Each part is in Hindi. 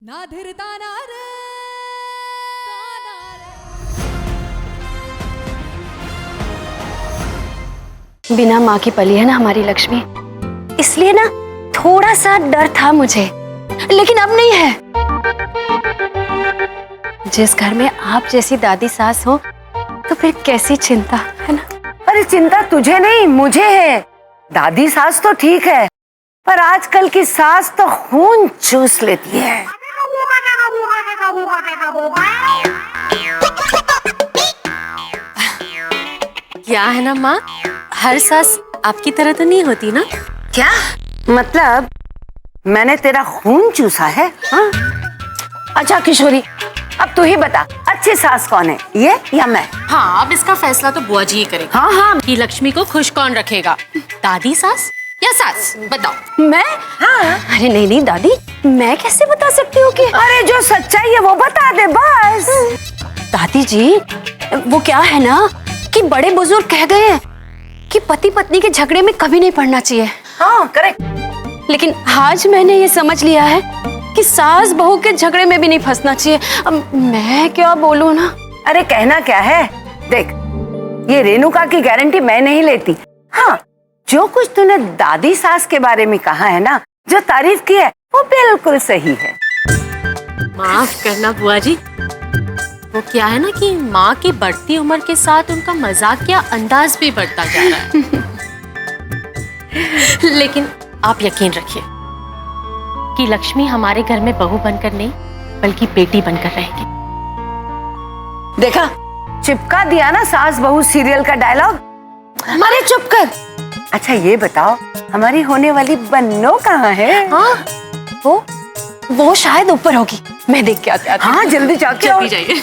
ना धीरता ना रे बिना माँ की पली है ना हमारी लक्ष्मी, इसलिए ना थोड़ा सा डर था मुझे, लेकिन अब नहीं है। जिस घर में आप जैसी दादी सास हो तो फिर कैसी चिंता, है ना? अरे चिंता तुझे नहीं मुझे है। दादी सास तो ठीक है, पर आजकल की सास तो खून चूस लेती है। क्या है ना माँ, हर सास आपकी तरह तो नहीं होती ना। क्या मतलब? मैंने तेरा खून चूसा है? हाँ? अच्छा किशोरी, अब तू ही बता, अच्छी सास कौन है, ये या मैं? हाँ, अब इसका फैसला तो बुआ जी ही करेंगे। हाँ हाँ, कि लक्ष्मी को खुश कौन रखेगा, दादी सास या सास, बताओ। मैं? हाँ। अरे नहीं नहीं दादी, मैं कैसे बता सकती हूँ कि अरे जो सच्चाई है वो बता दे बस। दादी जी, वो क्या है ना कि बड़े बुजुर्ग कह गए हैं कि पति पत्नी के झगड़े में कभी नहीं पड़ना चाहिए। हाँ करेक्ट। लेकिन आज मैंने ये समझ लिया है कि सास बहू के झगड़े में भी नहीं फंसना चाहिए। अब मैं क्या बोलूँ ना। अरे कहना क्या है, देख ये रेणुका की गारंटी मैं नहीं लेती। हाँ, जो कुछ तूने दादी सास के बारे में कहा है ना, जो तारीफ की है वो बिल्कुल सही है। माफ करना बुआ जी, वो क्या है ना कि माँ की बढ़ती उम्र के साथ उनका मजाकिया अंदाज भी बढ़ता जा रहा है। लेकिन आप यकीन रखिए कि लक्ष्मी हमारे घर में बहू बनकर नहीं बल्कि बेटी बनकर रहेगी। देखा, चिपका दिया ना सास बहू सीरियल का डायलॉग। हमारे चुप कर। अच्छा ये बताओ, हमारी होने वाली बन्नो कहाँ है? हाँ, वो शायद ऊपर होगी, मैं देख के आती हूँ। हाँ जल्दी जाके आओ। जल्दी जाइए।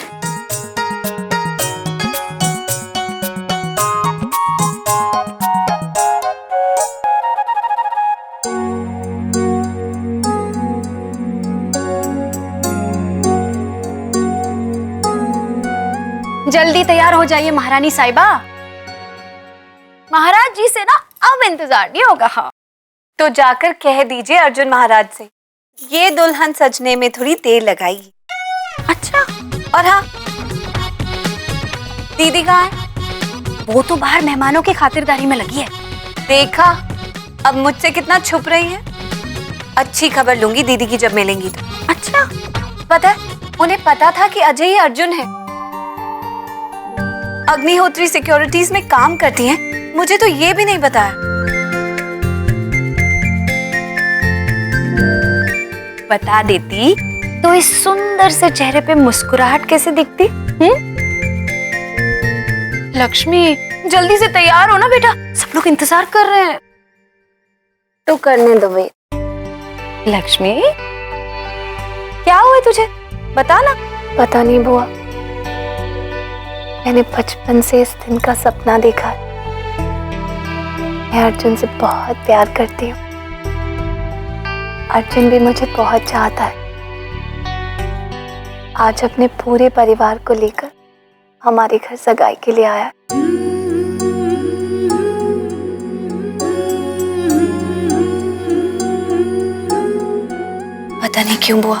जल्दी तैयार हो जाइए महारानी साहिबा। महाराज जी से ना अब इंतजार नहीं होगा। हाँ तो जाकर कह दीजिए अर्जुन महाराज से, ये दुल्हन सजने में थोड़ी देर लगाएगी। अच्छा, और हाँ, दीदी कहाँ है? वो तो बाहर मेहमानों की खातिरदारी में लगी है। देखा, अब मुझसे कितना छुप रही है। अच्छी खबर लूंगी दीदी की जब मिलेंगी तो। अच्छा, पता है, उन्हें पता था कि अजय ही अर्जुन है। अग्निहोत्री सिक्योरिटीज में काम करती हैं, मुझे तो ये भी नहीं बताया। बता देती तो इस सुंदर से चेहरे पे मुस्कुराहट कैसे दिखती? लक्ष्मी जल्दी से तैयार हो ना बेटा, सब लोग इंतजार कर रहे हैं। तो करने दो वे। लक्ष्मी क्या हुआ तुझे, बता ना। पता नहीं बुआ, मैंने बचपन से इस दिन का सपना देखा है। मैं अर्जुन से बहुत प्यार करती हूँ, अर्जुन भी मुझे बहुत चाहता है। आज अपने पूरे परिवार को लेकर हमारे घर सगाई के लिए आया। पता नहीं क्यों बुआ,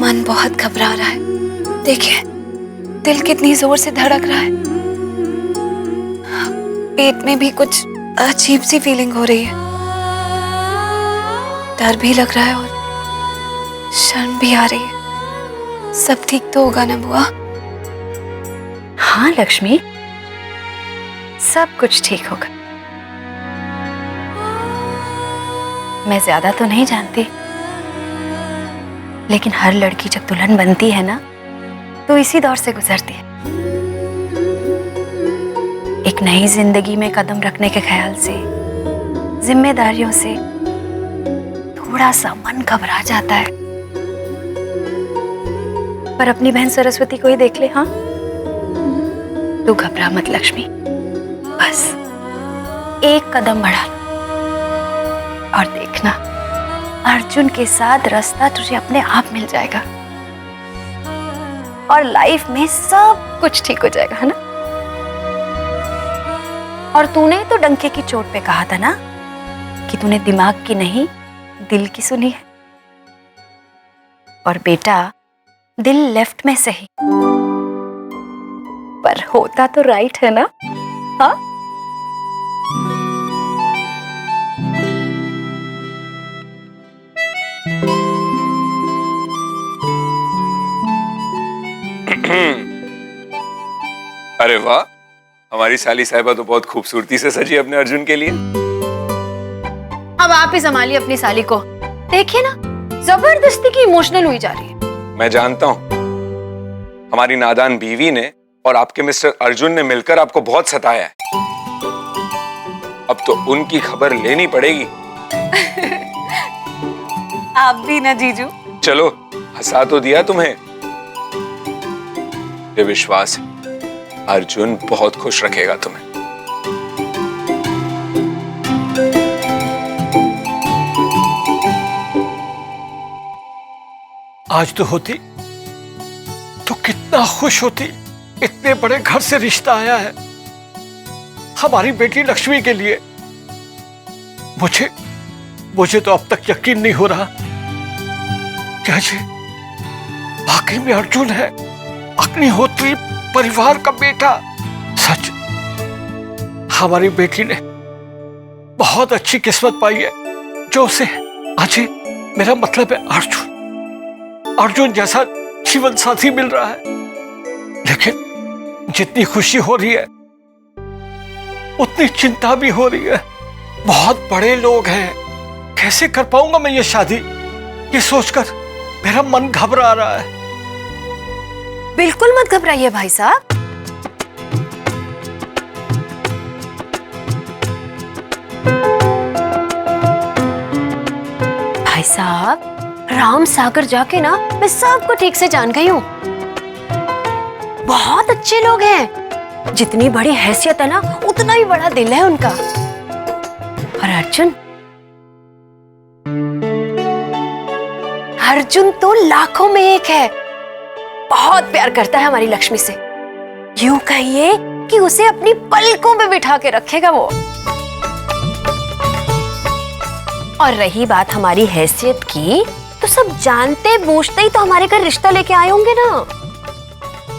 मन बहुत घबरा रहा है। देखिए, दिल कितनी जोर से धड़क रहा है। पेट में भी कुछ अजीब सी फीलिंग हो रही है। डर भी लग रहा है और शर्म भी आ रही है। सब ठीक तो होगा ना बुआ? हाँ लक्ष्मी, सब कुछ ठीक होगा। मैं ज्यादा तो नहीं जानती, लेकिन हर लड़की जब दुल्हन बनती है ना तो इसी दौर से गुजरती है। एक नई जिंदगी में कदम रखने के ख्याल से, जिम्मेदारियों से थोड़ा सा मन घबरा जाता है। पर अपनी बहन सरस्वती को ही देख ले। हाँ, तू घबरा मत लक्ष्मी, बस एक कदम बढ़ा और देखना अर्जुन के साथ रास्ता तुझे अपने आप मिल जाएगा और लाइफ में सब कुछ ठीक हो जाएगा, है ना? और तूने तो डंके की चोट पे कहा था ना कि तूने दिमाग की नहीं दिल की सुनी है। और बेटा दिल लेफ्ट में सही, पर होता तो राइट है ना? हाँ, अरे वाह, हमारी साली साहिबा तो बहुत खूबसूरती से सजी अपने अर्जुन के लिए। अब आप ही संभालिए अपनी साली को। देखिए ना, जबरदस्ती की इमोशनल हुई जा रही है। मैं जानता हूं हमारी नादान बीवी ने और आपके मिस्टर अर्जुन ने मिलकर आपको बहुत सताया है। अब तो उनकी खबर लेनी पड़ेगी। आप भी ना जीजू। चलो, हंसा तो दिया तुम्हें। ये विश्वास है अर्जुन बहुत खुश रखेगा तुम्हें। आज तो होती तो कितना खुश होती। इतने बड़े घर से रिश्ता आया है हमारी बेटी लक्ष्मी के लिए। मुझे तो अब तक यकीन नहीं हो रहा क्या जी वाकई में अर्जुन है अग्निहोत्री परिवार का बेटा। सच हमारी बेटी ने बहुत अच्छी किस्मत पाई है जो उसे अजय, मेरा मतलब है अर्जुन जैसा जीवन साथी मिल रहा है। लेकिन जितनी खुशी हो रही है उतनी चिंता भी हो रही है। बहुत बड़े लोग हैं, कैसे कर पाऊंगा मैं ये शादी, ये सोचकर मेरा मन घबरा रहा है। बिल्कुल मत घबराइए भाई साहब। भाई साहब, राम सागर जाके ना मैं सबको ठीक से जान गई हूँ। बहुत अच्छे लोग हैं, जितनी बड़ी हैसियत है ना उतना ही बड़ा दिल है उनका। और अर्जुन तो लाखों में एक है। बहुत प्यार करता है हमारी लक्ष्मी से, यूं कहिए कि उसे अपनी पलकों में बिठा के रखेगा वो। और रही बात हमारी हैसियत की, तो सब जानते बूझते ही तो हमारे घर रिश्ता लेके आए होंगे ना।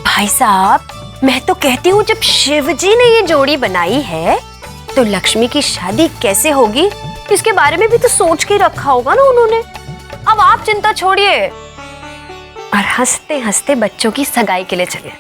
भाई साहब, मैं तो कहती हूँ जब शिव जी ने ये जोड़ी बनाई है तो लक्ष्मी की शादी कैसे होगी इसके बारे में भी तो सोच के रखा होगा ना उन्होंने। अब आप चिंता छोड़िए और हंसते हंसते बच्चों की सगाई के लिए चलिए।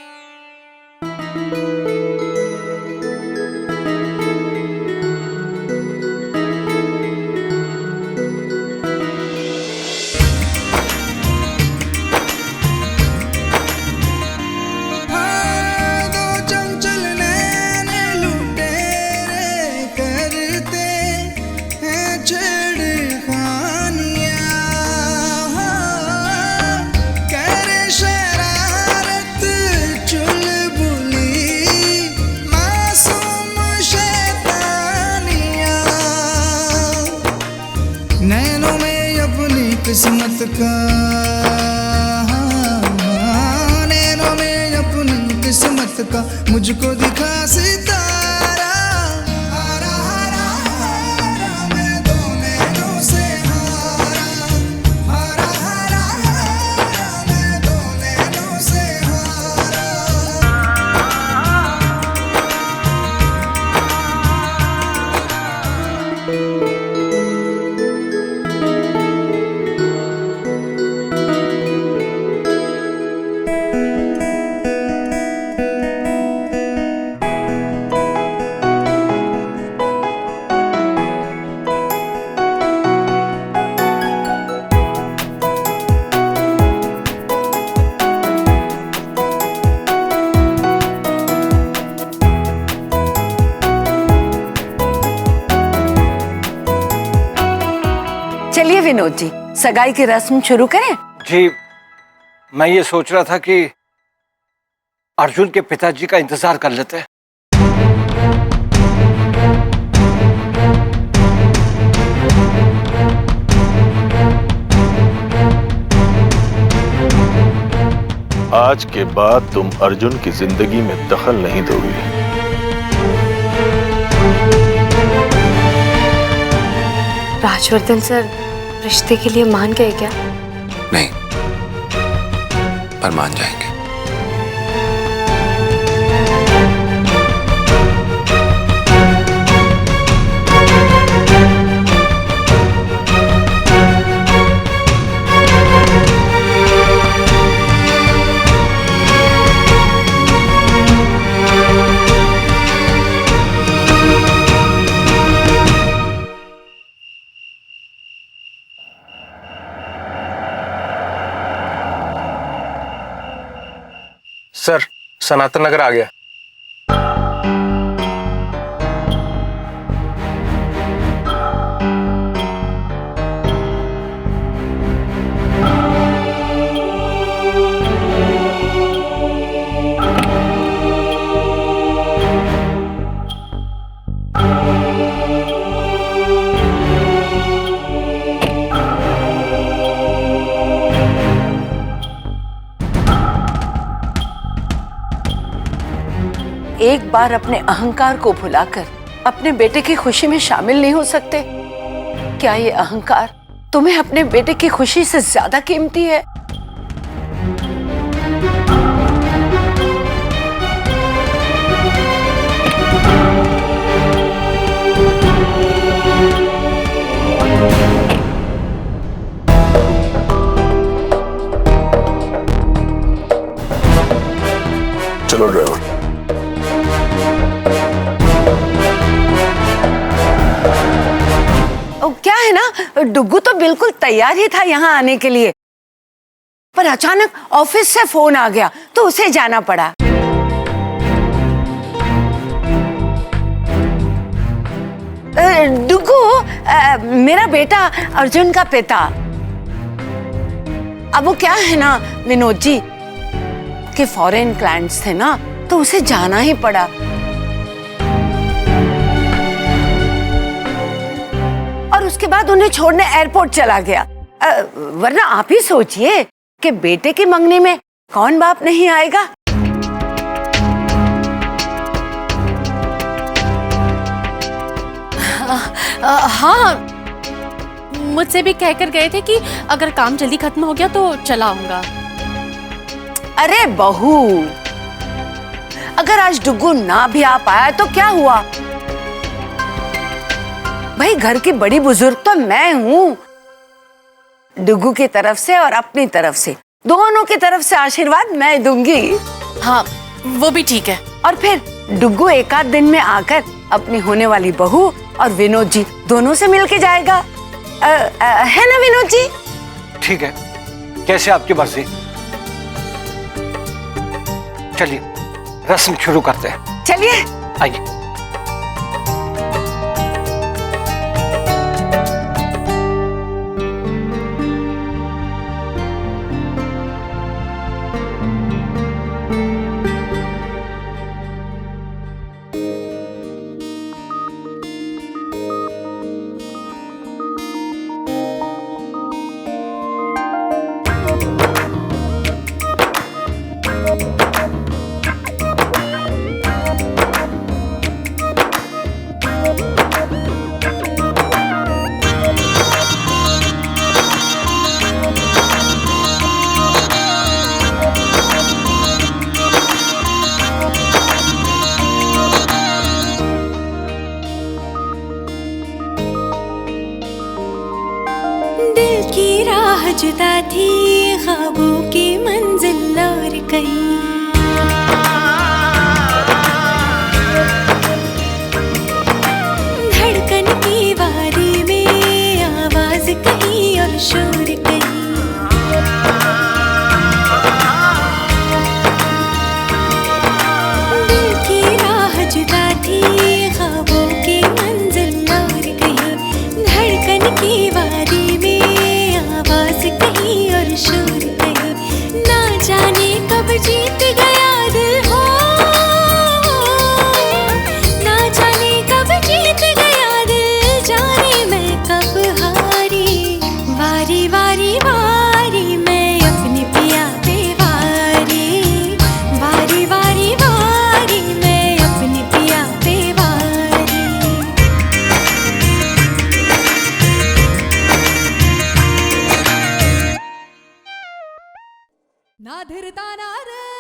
नैनों में अपनी किस्मत का, नैनों में अपनी किस्मत का मुझको दिखा सितारा। हारा हारा हारा मैं दो नैनों से हारा, हारा हारा हारा मैं दो नैनों से हारा। चलिए विनोद जी, सगाई की रस्म शुरू करें। जी, मैं ये सोच रहा था कि अर्जुन के पिताजी का इंतजार कर लेते हैं। आज के बाद तुम अर्जुन की जिंदगी में दखल नहीं दोगी। राजवर्धन सर रिश्ते के लिए मान गए क्या? नहीं, पर मान जाएंगे। सर, सनातन नगर आ गया। एक बार अपने अहंकार को भुलाकर अपने बेटे की खुशी में शामिल नहीं हो सकते? क्या ये अहंकार तुम्हें अपने बेटे की खुशी से ज्यादा कीमती है? चलो ड्राइवर। क्या है ना, डुग्गू तो बिल्कुल तैयार ही था यहाँ आने के लिए, पर अचानक ऑफिस से फोन आ गया तो उसे जाना पड़ा। डुग्गू मेरा बेटा अर्जुन का पिता। अब वो क्या है ना विनोद जी के फॉरेन क्लाइंट्स थे ना, तो उसे जाना ही पड़ा। और उसके बाद उन्हें छोड़ने एयरपोर्ट चला गया। वरना आप ही सोचिए कि बेटे की मंगनी में कौन बाप नहीं आएगा। हाँ, मुझसे भी कहकर गए थे कि अगर काम जल्दी खत्म हो गया तो चला आऊंगा। अरे बहू, अगर आज डुग्गू ना भी आ पाया तो क्या हुआ? भाई घर की बड़ी बुजुर्ग तो मैं हूँ। डुग्गू की तरफ से और अपनी तरफ से, दोनों की तरफ से आशीर्वाद मैं दूंगी। हाँ, वो भी ठीक है। और फिर डुग्गू एक आध दिन में आकर अपनी होने वाली बहू और विनोद जी दोनों से मिल के जाएगा। है ना विनोद जी? ठीक है, कैसे आपकी मर्जी। चलिए रस्म शुरू करते हैं। चलिए आइए। जुदा थी ख्वाबों की मंजिल और कहीं, धड़कन की वारी में आवाज कहीं और शोर कहीं, दिल की राह जुदा थी ख्वाबों की मंजिल और कहीं, धड़कन की वारी में आवाज कहीं और ना धीरता ना रे